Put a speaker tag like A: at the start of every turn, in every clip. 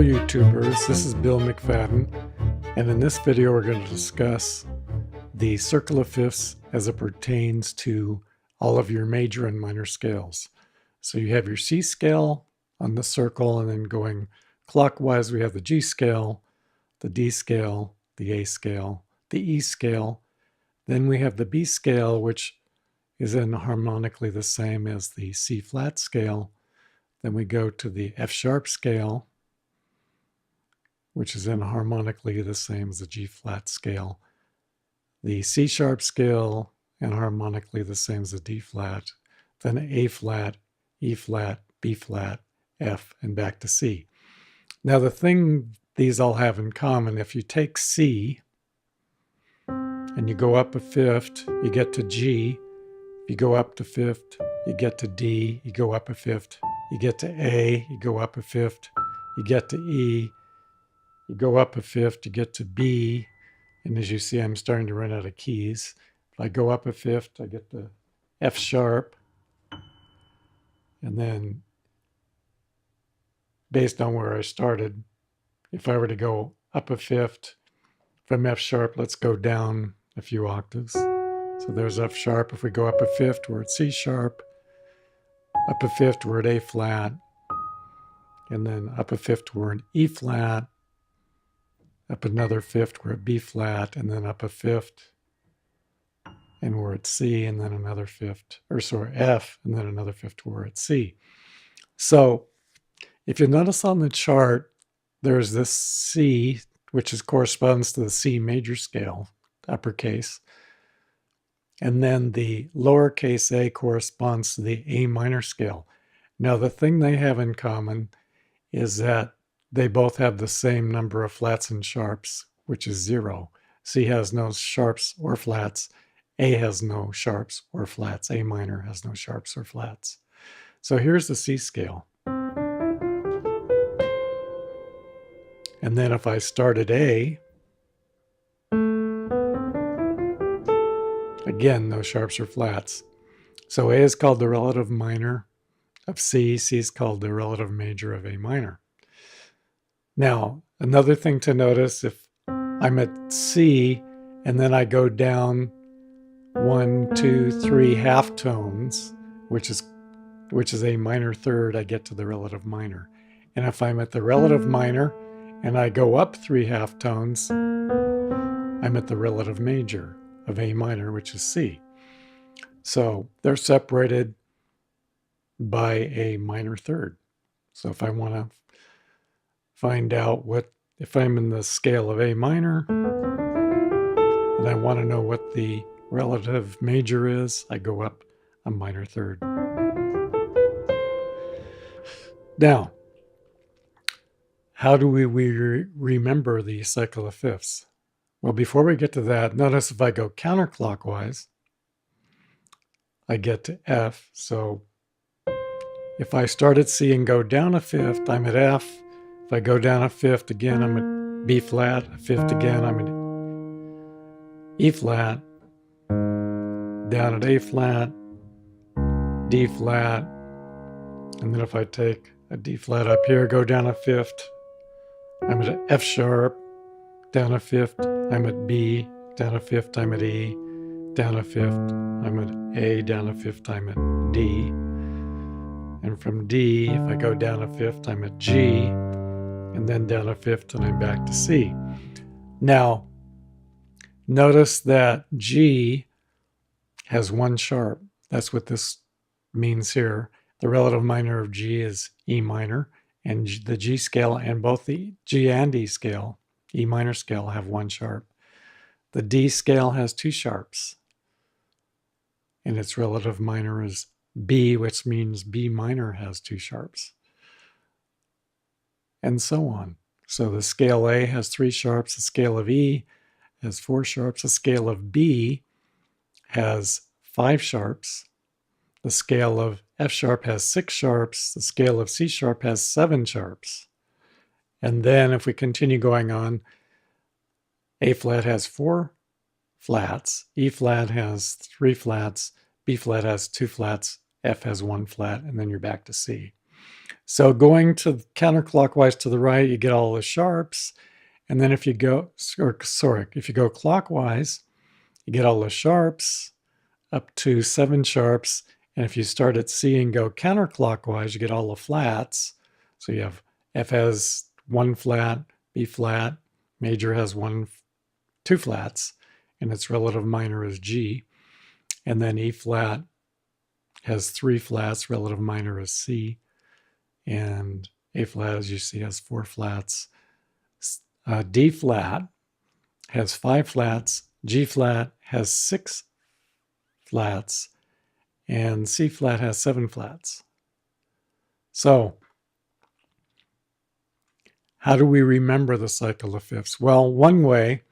A: Hello YouTubers, this is Bill McFadden, and in this video we're going to discuss the circle of fifths as it pertains to all of your major and minor scales. So you have your C scale on the circle, and then going clockwise we have the G scale, the D scale, the A scale, the E scale. Then we have the B scale, which is harmonically the same as the C flat scale. Then we go to the F sharp scale, which is harmonically the same as the G flat scale. The C sharp scale, harmonically the same as the D flat. Then A flat, E flat, B flat, F, and back to C. Now the thing these all have in common, if you take C and you go up a fifth, you get to G. If you go up to fifth, you get to D. You go up a fifth, you get to A. You go up a fifth, you get to E. You go up a fifth, you get to B. And as you see, I'm starting to run out of keys. If I go up a fifth, I get the F sharp. And then based on where I started, if I were to go up a fifth from F sharp, let's go down a few octaves. So there's F sharp. If we go up a fifth, we're at C sharp. Up a fifth, we're at A flat. And then up a fifth, we're in E flat. Up another fifth, we're at B flat. And then up a fifth, and we're at C. And then another fifth, F. And then another fifth, we're at C. So if you notice on the chart, there's this C, which corresponds to the C major scale, uppercase. And then the lowercase a corresponds to the A minor scale. Now, the thing they have in common is that they both have the same number of flats and sharps, which is 0. C has no sharps or flats. A has no sharps or flats. A minor has no sharps or flats. So here's the C scale. And then if I start at A, again, no sharps or flats. So A is called the relative minor of C. C is called the relative major of A minor. Now, another thing to notice, if I'm at C and then I go down 1, 2, 3 half tones, which is A minor third, I get to the relative minor. And if I'm at the relative minor and I go up 3 half tones, I'm at the relative major of A minor, which is C. So they're separated by a minor third. So if I want to find out if I'm in the scale of A minor and I want to know what the relative major is, I go up a minor third. Now, how do we remember the cycle of fifths? Well, before we get to that, notice if I go counterclockwise, I get to F. So if I start at C and go down a fifth, I'm at F. If I go down a fifth again, I'm at B flat. A fifth again, I'm at E flat. Down at A flat, D flat. And then if I take a D flat up here, go down a fifth, I'm at F sharp. Down a fifth, I'm at B. Down a fifth, I'm at E. Down a fifth, I'm at A. Down a fifth, I'm at D. And from D, if I go down a fifth, I'm at G. And then down a fifth, and I'm back to C. Now, notice that G has 1 sharp. That's what this means here. The relative minor of G is E minor, and the G scale and both the G and E scale, E minor scale, have 1 sharp. The D scale has 2 sharps, and its relative minor is B, which means B minor has 2 sharps, and so on. So the scale A has 3 sharps, the scale of E has 4 sharps, the scale of B has 5 sharps, the scale of F sharp has 6 sharps, the scale of C sharp has 7 sharps. And then if we continue going on, A flat has 4 flats, E flat has 3 flats, B flat has 2 flats, F has 1 flat, and then you're back to C. So going to counterclockwise to the right, you get all the sharps. And then if you go clockwise, you get all the sharps up to 7 sharps. And if you start at C and go counterclockwise, you get all the flats. So you have F has 1 flat, B flat, major has 2 flats, and its relative minor is G. And then E flat has 3 flats, relative minor is C. And A flat, as you see, has 4 flats. D flat has 5 flats, G flat has 6 flats, and C flat has 7 flats. So, how do we remember the cycle of fifths? Well, one way,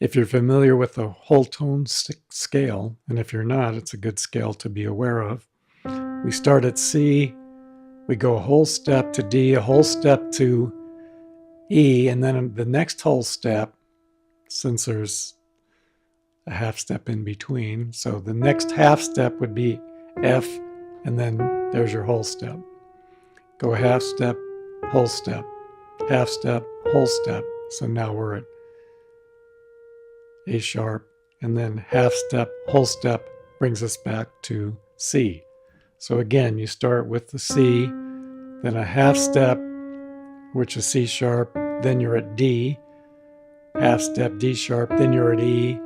A: if you're familiar with the whole tone scale, and if you're not, it's a good scale to be aware of. We start at C, we go a whole step to D, a whole step to E, and then the next whole step, since there's a half step in between, so the next half step would be F, and then there's your whole step. Go a half step, whole step, half step, whole step. So now we're at A sharp, and then half step, whole step brings us back to C. So again, you start with the C, then a half step, which is C sharp, then you're at D, half step D sharp, then you're at E,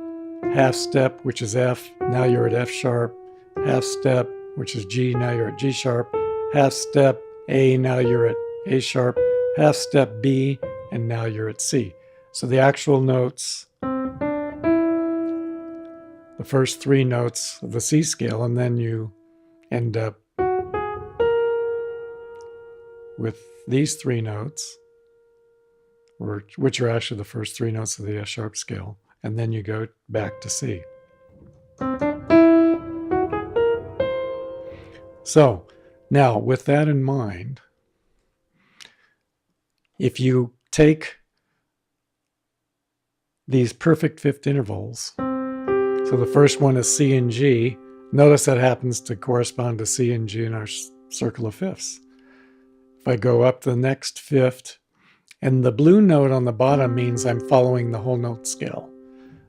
A: half step, which is F, now you're at F sharp, half step, which is G, now you're at G sharp, half step A, now you're at A sharp, half step B, and now you're at C. So the actual notes, the first 3 notes of the C scale, and then you end up with these 3 notes, which are actually the first 3 notes of the F sharp scale, and then you go back to C. So now, with that in mind, if you take these perfect fifth intervals, so the first one is C and G, notice that happens to correspond to C and G in our circle of fifths. If I go up the next fifth, and the blue note on the bottom means I'm following the whole note scale.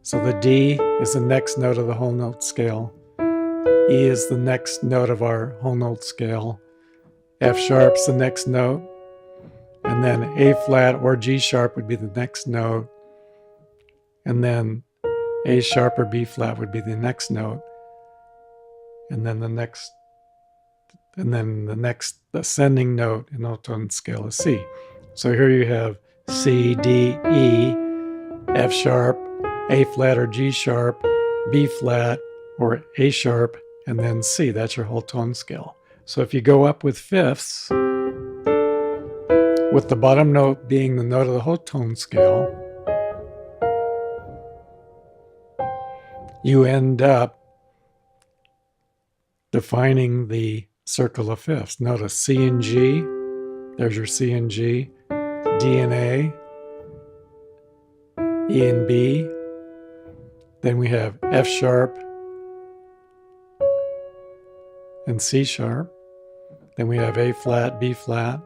A: So the D is the next note of the whole note scale. E is the next note of our whole note scale. F sharp's the next note. And then A flat or G sharp would be the next note. And then A sharp or B flat would be the next note. And then the next ascending note in the tone scale is C. So here you have C, D, E, F sharp, A flat or G sharp, B flat or A sharp, and then C. That's your whole tone scale. So if you go up with fifths, with the bottom note being the note of the whole tone scale, you end up defining the circle of fifths. Notice C and G, there's your C and G, D and A, E and B, then we have F sharp and C sharp, then we have A flat, B flat,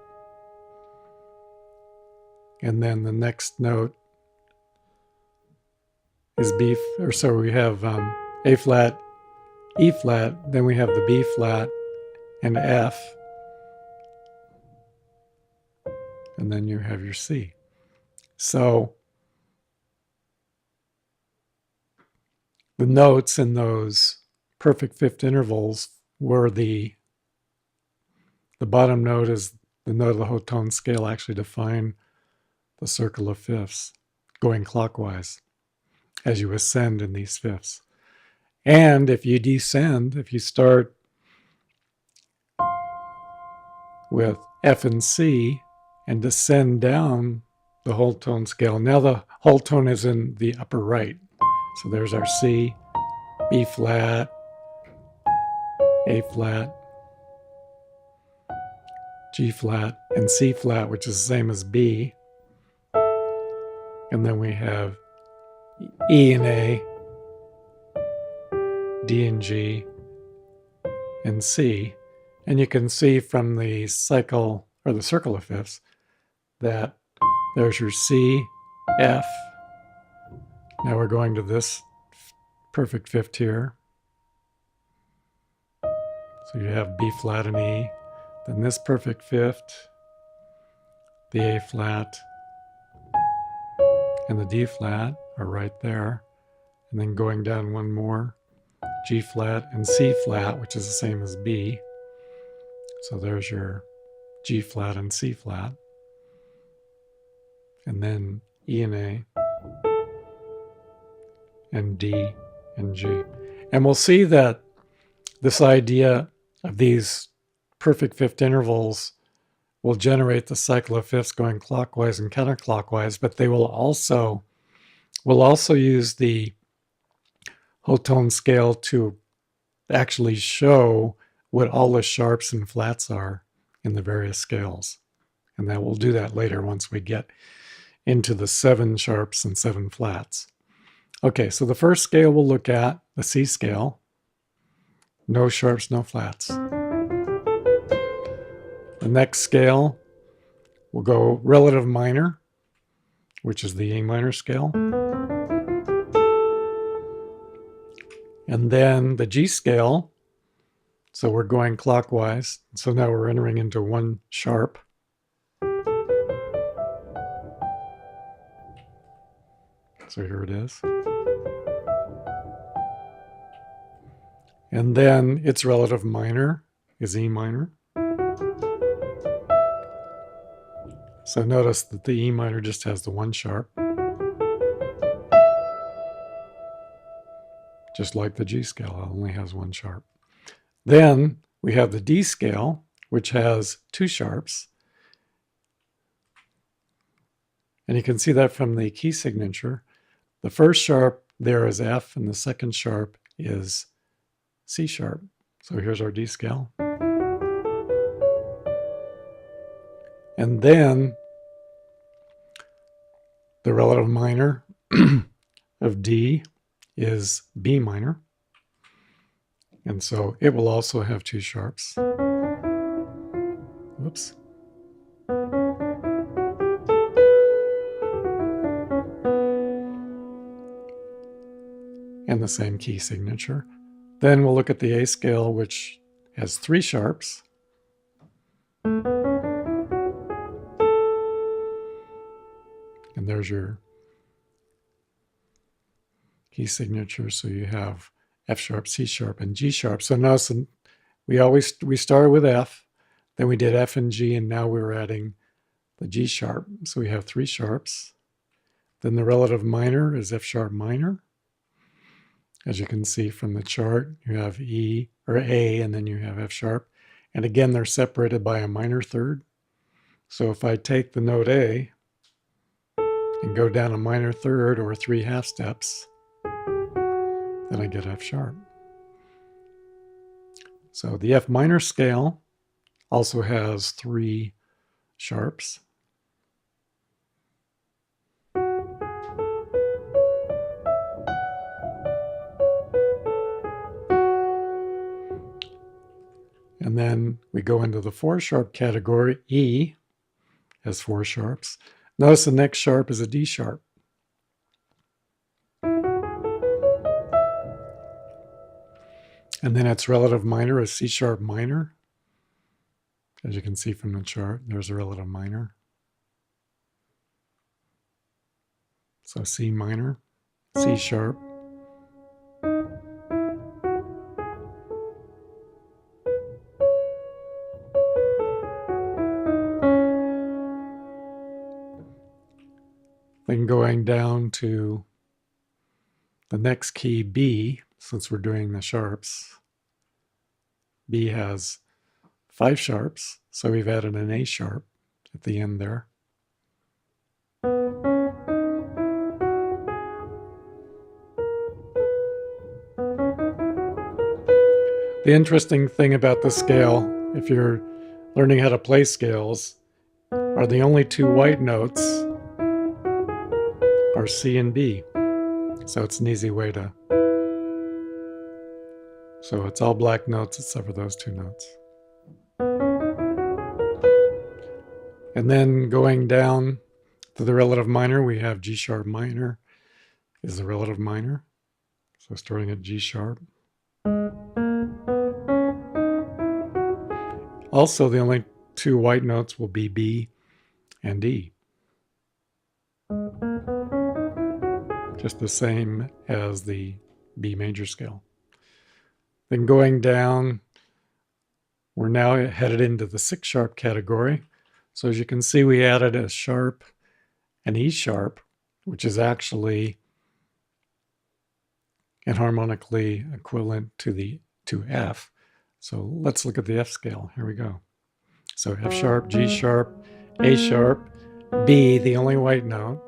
A: and then the next note is B, or so we have A flat, E flat, then we have the B flat and F, and then you have your C. So the notes in those perfect fifth intervals where the bottom note is the note of the whole tone scale actually define the circle of fifths going clockwise as you ascend in these fifths. And if you descend, if you start with F and C and descend down the whole tone scale, now the whole tone is in the upper right. So there's our C, B flat, A flat, G flat, and C flat, which is the same as B. And then we have E and A, D and G, and C. And you can see from the cycle or the circle of fifths that there's your C, F. Now we're going to this perfect fifth here. So you have B flat and E. Then this perfect fifth, the A flat, and the D flat are right there. And then going down one more, G flat and C flat, which is the same as B. So there's your G flat and C flat. And then E and A, and D and G. And we'll see that this idea of these perfect fifth intervals will generate the cycle of fifths going clockwise and counterclockwise, but they will also use the whole tone scale to actually show what all the sharps and flats are in the various scales. And that we'll do that later once we get into the 7 sharps and 7 flats. Okay, so the first scale we'll look at, the C scale, no sharps, no flats. The next scale, we'll go relative minor, which is the A minor scale. And then the G scale, so we're going clockwise. So now we're entering into 1 sharp. So here it is. And then its relative minor is E minor. So notice that the E minor just has the 1 sharp, just like the G scale, it only has 1 sharp. Then we have the D scale, which has 2 sharps. And you can see that from the key signature. The first sharp there is F, and the second sharp is C sharp. So here's our D scale. And then the relative minor of D is B minor. And so it will also have 2 sharps. Whoops. And the same key signature. Then we'll look at the A scale, which has 3 sharps. And there's your key signature. So you have F sharp, C sharp, and G sharp. So notice we started with F, then we did F and G, and now we're adding the G sharp. So we have 3 sharps. Then the relative minor is F sharp minor. As you can see from the chart, you have E or A, and then you have F sharp. And again, they're separated by a minor third. So if I take the note A and go down a minor third or 3 half steps, then I get F sharp. So the F minor scale also has 3 sharps. And then we go into the 4 sharp category. E has 4 sharps. Notice the next sharp is a D sharp. And then its relative minor is C sharp minor. As you can see from the chart, there's a relative minor. So C minor, C sharp, then going down to the next key, B, since we're doing the sharps. B has 5 sharps, so we've added an A sharp at the end there. The interesting thing about the scale, if you're learning how to play scales, are the only 2 white notes are C and B. So it's an easy way to... So it's all black notes except for those 2 notes. And then going down to the relative minor, we have G sharp minor is the relative minor. So starting at G sharp. Also, the only two white notes will be B and E. Just the same as the B major scale. Then going down, we're now headed into the 6 sharp category. So as you can see, we added a sharp, an E sharp, which is actually enharmonically equivalent to F. So let's look at the F scale. Here we go. So F sharp, G sharp, A sharp, B, the only white note,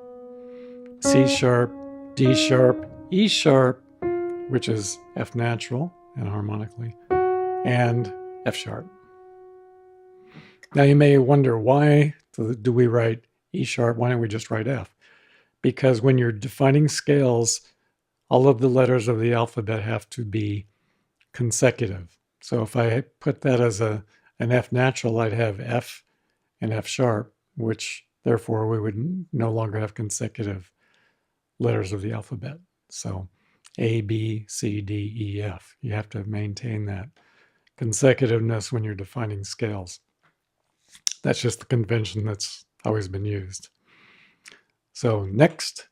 A: C sharp, D sharp, E sharp, which is F natural enharmonically, and F sharp. Now you may wonder, why do we write E sharp? Why don't we just write F? Because when you're defining scales, all of the letters of the alphabet have to be consecutive. So if I put that as an F natural, I'd have F and F sharp, which therefore we would no longer have consecutive letters of the alphabet. So A, B, C, D, E, F. You have to maintain that consecutiveness when you're defining scales. That's just the convention that's always been used. So next,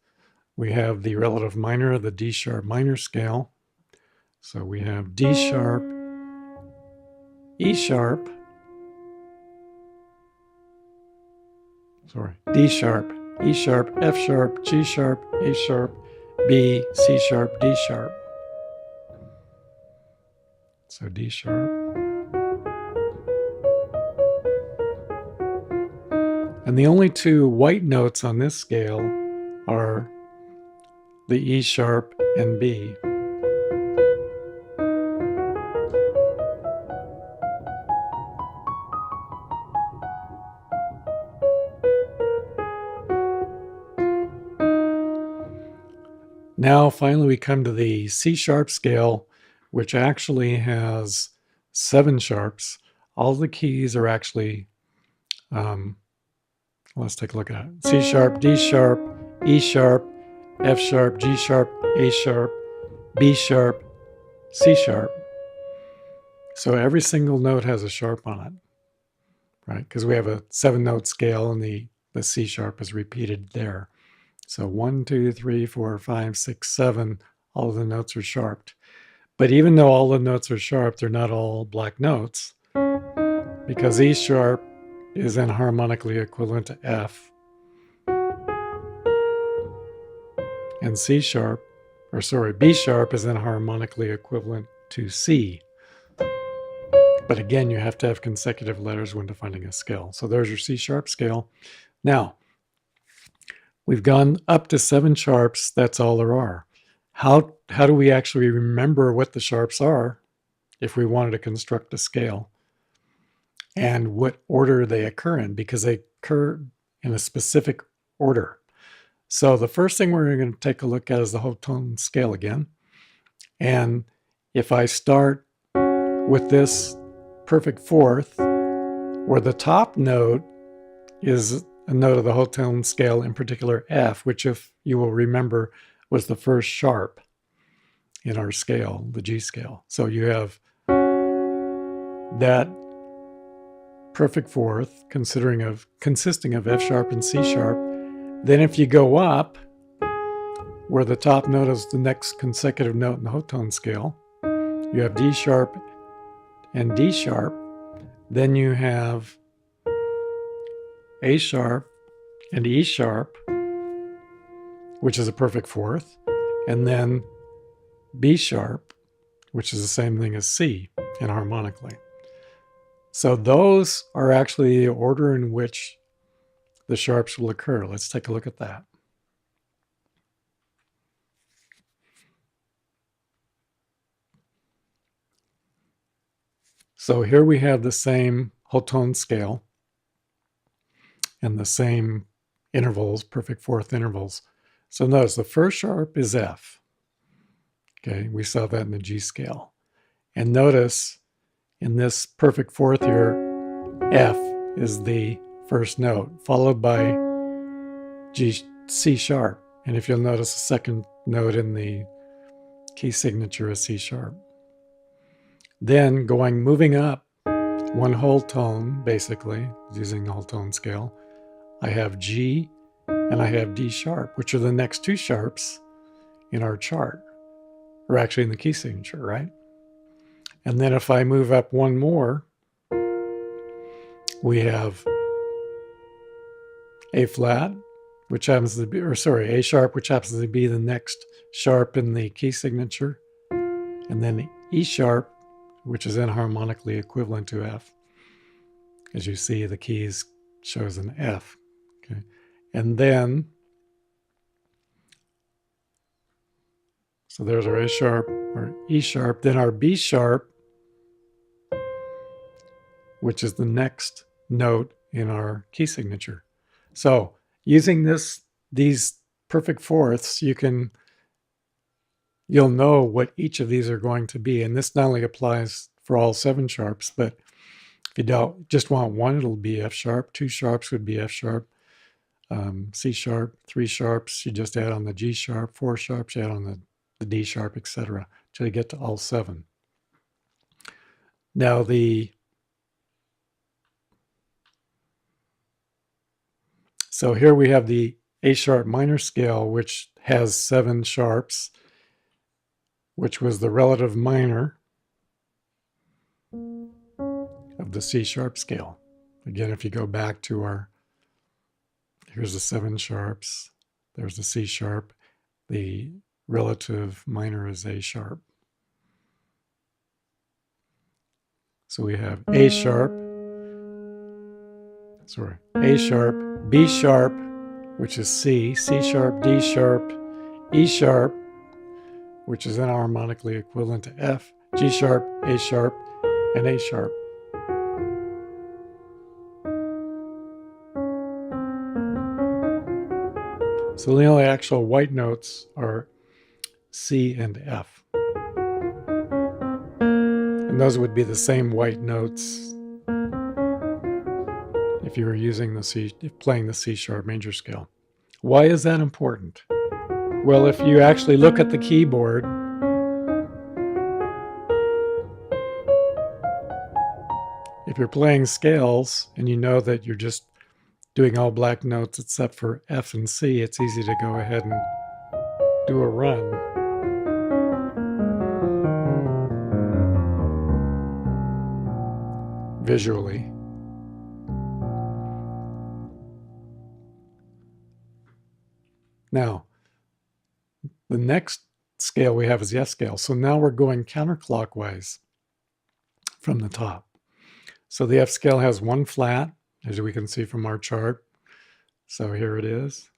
A: we have the relative minor, the D sharp minor scale. So we have D sharp, E sharp, D sharp, E sharp, F sharp, G sharp, A sharp, B, C sharp, D sharp. So D sharp. And the only two white notes on this scale are the E sharp and B. Now finally we come to the C sharp scale, which actually has 7 sharps. All the keys are actually, let's take a look at it. C sharp, D sharp, E sharp, F sharp, G sharp, A sharp, B sharp, C sharp. So every single note has a sharp on it, right? Because we have a 7-note scale and the C sharp is repeated there. So 1, 2, 3, 4, 5, 6, 7, all of the notes are sharped. But even though all the notes are sharp, they're not all black notes, because E sharp is enharmonically equivalent to F. And B sharp is enharmonically equivalent to C. But again, you have to have consecutive letters when defining a scale. So there's your C sharp scale. Now, we've gone up to 7 sharps. That's all there are. How do we actually remember what the sharps are if we wanted to construct a scale? And what order they occur in, because they occur in a specific order. So the first thing we're going to take a look at is the whole tone scale again. And if I start with this perfect fourth, where the top note is a note of the whole tone scale, in particular F, which, if you will remember, was the first sharp in our scale, the G scale. So you have that perfect fourth consisting of F sharp and C sharp. Then if you go up, where the top note is the next consecutive note in the whole tone scale, you have D sharp and D sharp. Then you have A sharp and E sharp, which is a perfect fourth, and then B sharp, which is the same thing as C enharmonically. So those are actually the order in which the sharps will occur. Let's take a look at that. So here we have the same whole tone scale and the same intervals, perfect fourth intervals. So notice the first sharp is F. Okay, we saw that in the G scale. And notice in this perfect fourth here, F is the first note, followed by C sharp. And if you'll notice, the second note in the key signature is C sharp. Then moving up one whole tone, basically, using the whole tone scale, I have G and I have D sharp, which are the next two sharps in our chart, or actually in the key signature, right? And then if I move up one more, we have A flat, which happens to be, A sharp, which happens to be the next sharp in the key signature, and then E sharp, which is enharmonically equivalent to F. As you see, the keys shows an F. Okay, and then so there's our A sharp or E sharp. Then our B sharp, which is the next note in our key signature. So using these perfect fourths, you'll know what each of these are going to be. And this not only applies for all 7 sharps, but if you don't just want one, it'll be F sharp. 2 sharps would be F sharp. C sharp, 3 sharps, you just add on the G sharp. 4 sharps, you add on the D sharp, etc., until you get to all 7. Now so here we have the A sharp minor scale, which has 7 sharps, which was the relative minor of the C sharp scale. Again, if you go back to here's the 7 sharps, there's the C sharp, the relative minor is A sharp. So we have A sharp, B sharp, which is C, C sharp, D sharp, E sharp, which is enharmonically equivalent to F, G sharp, A sharp, and A sharp. So the only actual white notes are C and F. And those would be the same white notes if you were playing the C sharp major scale. Why is that important? Well, if you actually look at the keyboard, if you're playing scales and you know that you're just doing all black notes except for F and C, it's easy to go ahead and do a run. Visually. Now, the next scale we have is the F scale. So now we're going counterclockwise from the top. So the F scale has 1 flat, as we can see from our chart. So here it is.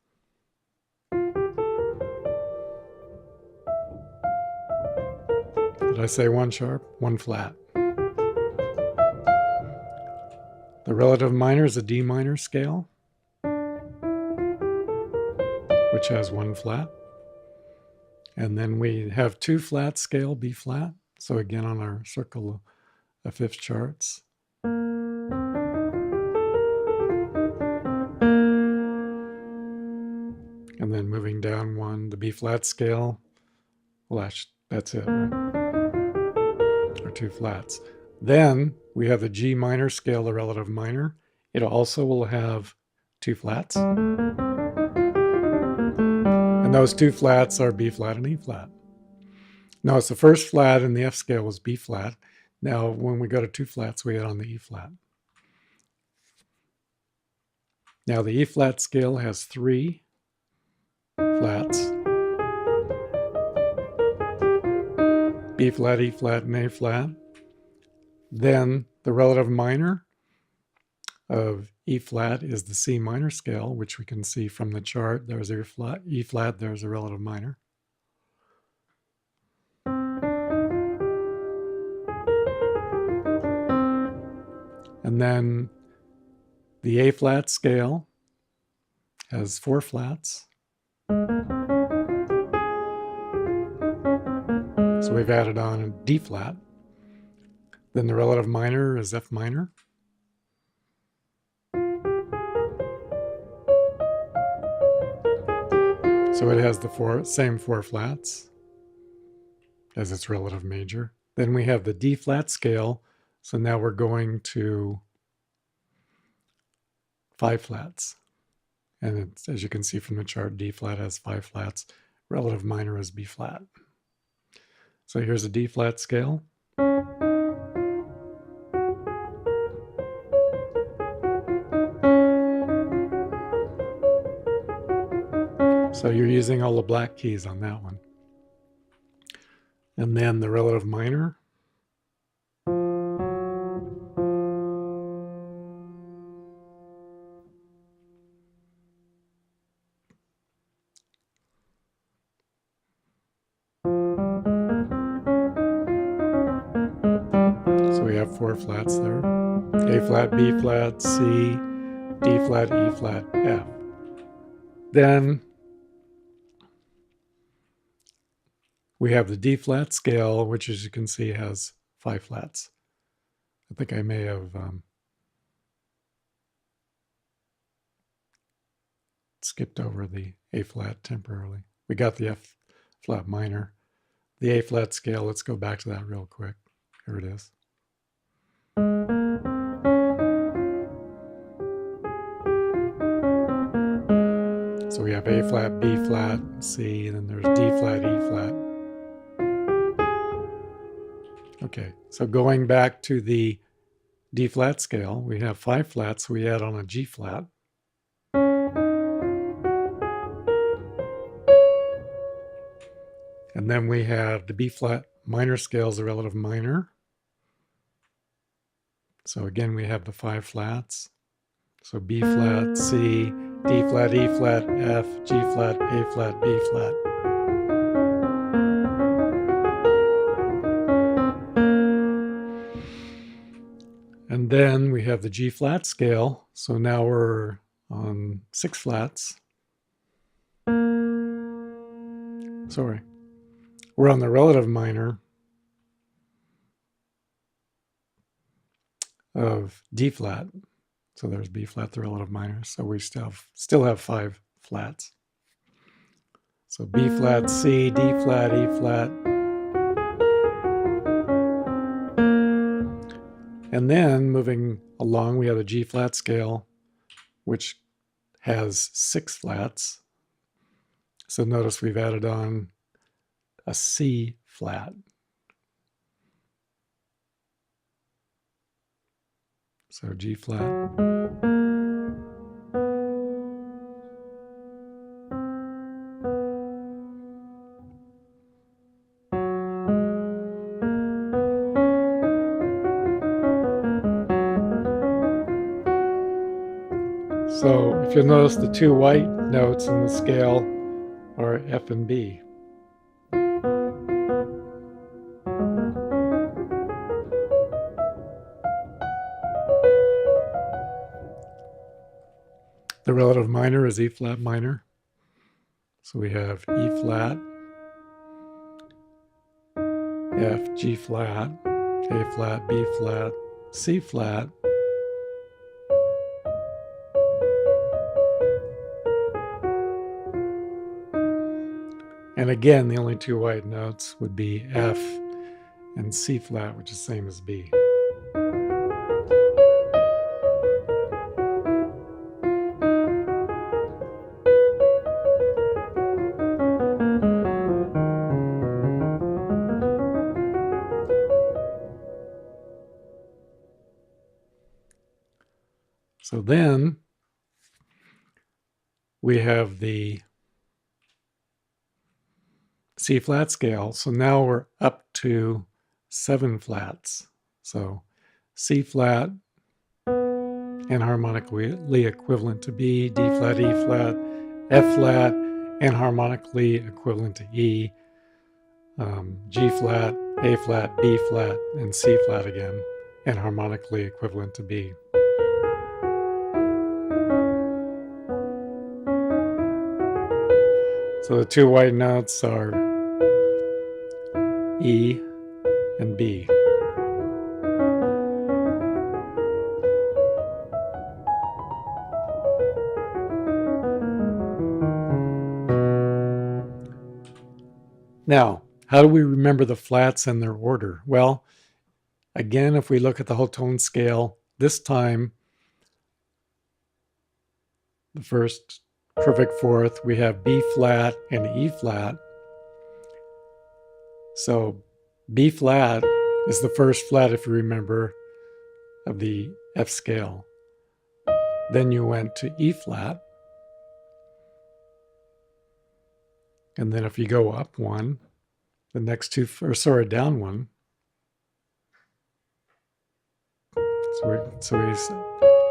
A: Did I say 1 sharp? 1 flat. The relative minor is a D minor scale, which has 1 flat. And then we have 2 flat scale, B flat. So again, on our circle of 5th charts. And then moving down 1, the B flat scale. Well, that's it, right? Or 2 flats. Then we have the G minor scale, the relative minor. It also will have 2 flats. And those 2 flats are B flat and E flat. Notice the first flat in the F scale was B flat. Now when we go to 2 flats, we add on the E flat. Now the E flat scale has 3 flats. B flat, E flat, and A flat. Then the relative minor of E flat is the C minor scale, which we can see from the chart. There's E flat, there's a relative minor. And then the A flat scale has 4 flats. So we've added on a D flat. Then the relative minor is F minor. So it has the same four flats as its relative major. Then we have the D flat scale. So now we're going to 5 flats. And it's, as you can see from the chart, D flat has 5 flats. Relative minor is B flat. So here's a D flat scale. So you're using all the black keys on that one. And then the relative minor. So we have 4 flats there. A flat, B flat, C, D flat, E flat, F. Then we have the D flat scale, which as you can see has 5 flats. I think I may have skipped over the A flat temporarily. We got the F flat minor. The A flat scale, let's go back to that real quick. Here it is. So we have A flat, B flat, C, and then there's D flat, E flat. Okay, so going back to the D flat scale, we have 5 flats, so we add on a G flat. And then we have the B flat minor scale is the relative minor. So again, we have the 5 flats. So B flat, C, D flat, E flat, F, G flat, A flat, B flat. And then we have the G flat scale. So now we're on 6 flats. Sorry. We're on the relative minor of D flat. So there's B flat, the relative minor. So we still have 5 flats. So B flat, C, D flat, E flat. And then moving along, we have a G flat scale, which has 6 flats. So notice we've added on a C flat. So G flat. So if you'll notice, the 2 white notes in the scale are F and B. The relative minor is E flat minor. So we have E flat, F, G flat, A flat, B flat, C flat, and again, the only 2 white notes would be F and C flat, which is the same as B. So then we have the C flat scale. So now we're up to 7 flats. So C flat enharmonically equivalent to B, D flat, E flat, F flat enharmonically equivalent to E, G flat, A flat, B flat, and C flat again enharmonically equivalent to B. So the 2 white notes are E and B. Now, how do we remember the flats and their order? Well, again, if we look at the whole tone scale, this time, the first perfect fourth, we have B flat and E flat. So B flat is the first flat, if you remember, of the F scale. Then you went to E flat. And then if you go up one, the next two, or sorry, down one. So we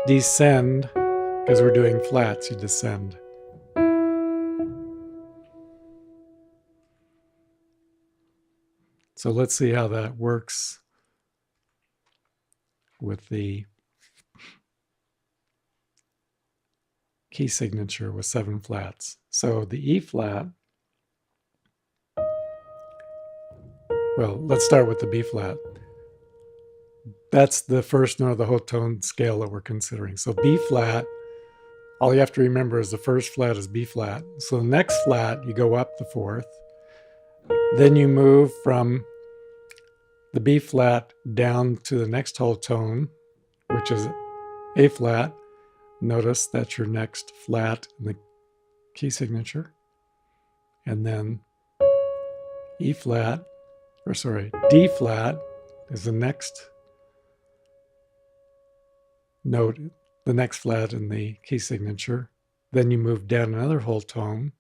A: descend, because we're doing flats, you descend. So let's see how that works with the key signature with 7 flats. So the E flat, well, let's start with the B flat. That's the first note of the whole tone scale that we're considering. So B flat, all you have to remember is the first flat is B flat. So the next flat, you go up the fourth. Then you move from the B flat down to the next whole tone, which is A flat. Notice that's your next flat in the key signature. And then E flat, or sorry, D flat is the next note, the next flat in the key signature. Then you move down another whole tone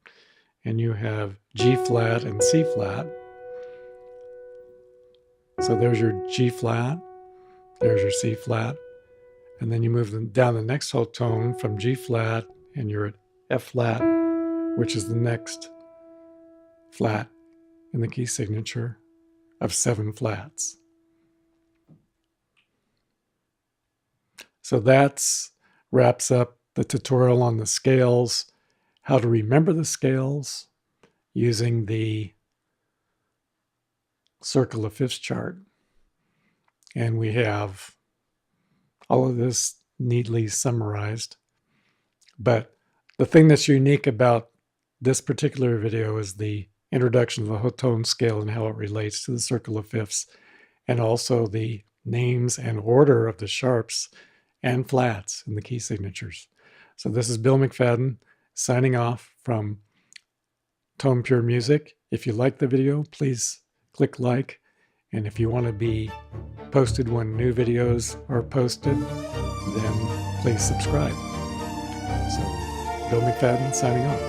A: and you have G flat and C flat. So there's your G flat, there's your C flat, and then you move down the next whole tone from G flat and you're at F flat, which is the next flat in the key signature of 7 flats. So that's wraps up the tutorial on the scales, how to remember the scales using the circle of fifths chart. And we have all of this neatly summarized. But the thing that's unique about this particular video is the introduction of the whole tone scale and how it relates to the circle of fifths, and also the names and order of the sharps and flats in the key signatures. So this is Bill McFadden signing off from Tone Pure Music. If you like the video, please click like. And if you want to be posted when new videos are posted, then please subscribe. So Bill McFadden signing off.